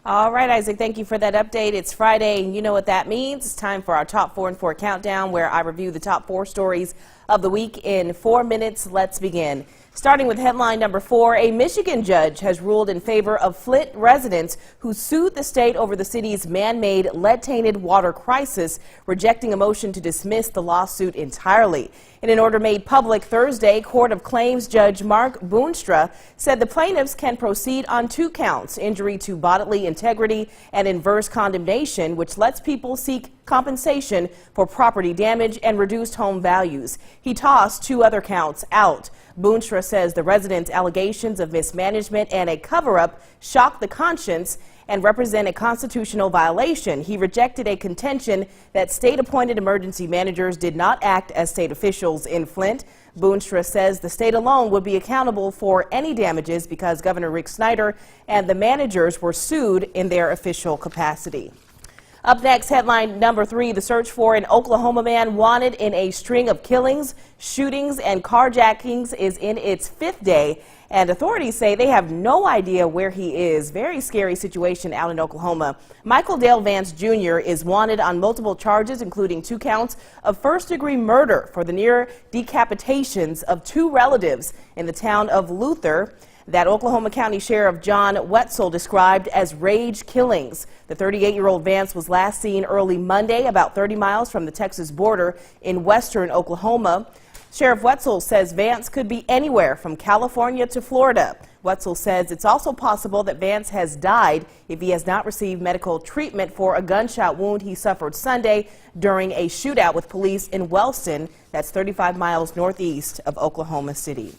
All right, Isaac, thank you for that update. It's Friday, and you know what that means. It's time for our Top 4 in 4 countdown, where I review the top 4 stories of the week in 4 minutes. Let's begin. Starting with headline number 4, a Michigan judge has ruled in favor of Flint residents who sued the state over the city's man-made lead-tainted water crisis, rejecting a motion to dismiss the lawsuit entirely. In an order made public Thursday, Court of Claims Judge Mark Boonstra said the plaintiffs can proceed on 2 counts, injury to bodily integrity and inverse condemnation, which lets people seek compensation for property damage and reduced home values. He tossed 2 other counts out. Boonstra says the residents' allegations of mismanagement and a cover-up shock the conscience and represent a constitutional violation. He rejected a contention that state-appointed emergency managers did not act as state officials in Flint. Boonstra says the state alone would be accountable for any damages because Governor Rick Snyder and the managers were sued in their official capacity. Up next, headline number 3, the search for an Oklahoma man wanted in a string of killings, shootings, and carjackings is in its 5th day, and authorities say they have no idea where he is. Very scary situation out in Oklahoma. Michael Dale Vance Jr. is wanted on multiple charges, including 2 counts of first-degree murder for the near decapitations of 2 relatives in the town of Luther that Oklahoma County Sheriff John Wetzel described as rage killings. The 38-year-old Vance was last seen early Monday about 30 miles from the Texas border in western Oklahoma. Sheriff Wetzel says Vance could be anywhere from California to Florida. Wetzel says it's also possible that Vance has died if he has not received medical treatment for a gunshot wound he suffered Sunday during a shootout with police in Wellston, that's 35 miles northeast of Oklahoma City.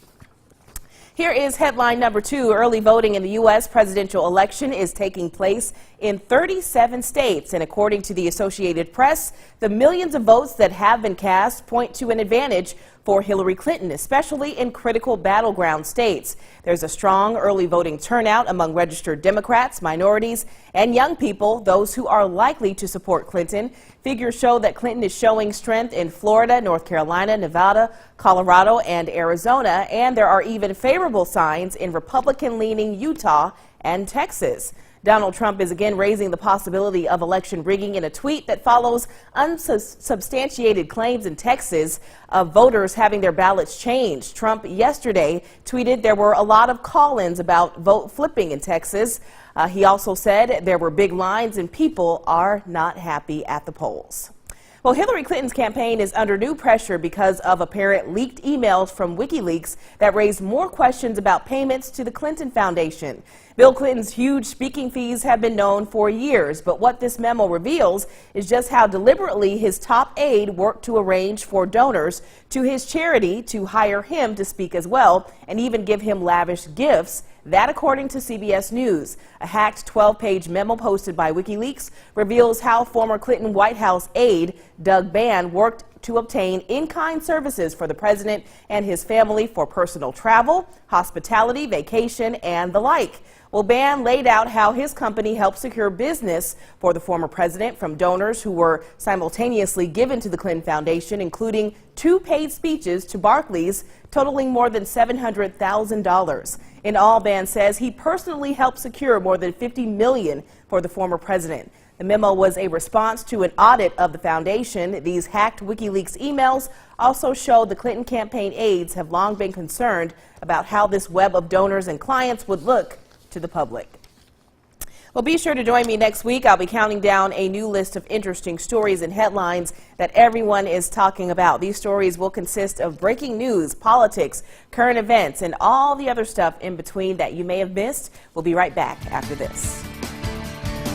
Here is headline number 2. Early voting in the U.S. presidential election is taking place in 37 states, and according to the Associated Press, the millions of votes that have been cast point to an advantage for Hillary Clinton, especially in critical battleground states. There's a strong early voting turnout among registered Democrats, minorities, and young people, those who are likely to support Clinton. Figures show that Clinton is showing strength in Florida, North Carolina, Nevada, Colorado, and Arizona, and there are even favorable signs in Republican-leaning Utah and Texas. Donald Trump is again raising the possibility of election rigging in a tweet that follows unsubstantiated claims in Texas of voters having their ballots changed. Trump yesterday tweeted there were a lot of call-ins about vote flipping in Texas. He also said there were big lines and people are not happy at the polls. Well, Hillary Clinton's campaign is under new pressure because of apparent leaked emails from WikiLeaks that raised more questions about payments to the Clinton Foundation. Bill Clinton's huge speaking fees have been known for years, but what this memo reveals is just how deliberately his top aide worked to arrange for donors to his charity to hire him to speak as well and even give him lavish gifts. That, according to CBS News. A hacked 12-page memo posted by WikiLeaks reveals how former Clinton White House aide Doug Bann worked to obtain in-kind services for the president and his family for personal travel, hospitality, vacation, and the like. Well, Bann laid out how his company helped secure business for the former president from donors who were simultaneously given to the Clinton Foundation, including 2 paid speeches to Barclays totaling more than $700,000. In all, Bann says he personally helped secure more than $50 million for the former president. The memo was a response to an audit of the foundation. These hacked WikiLeaks emails also show the Clinton campaign aides have long been concerned about how this web of donors and clients would look to the public. Well, be sure to join me next week. I'll be counting down a new list of interesting stories and headlines that everyone is talking about. These stories will consist of breaking news, politics, current events, and all the other stuff in between that you may have missed. We'll be right back after this.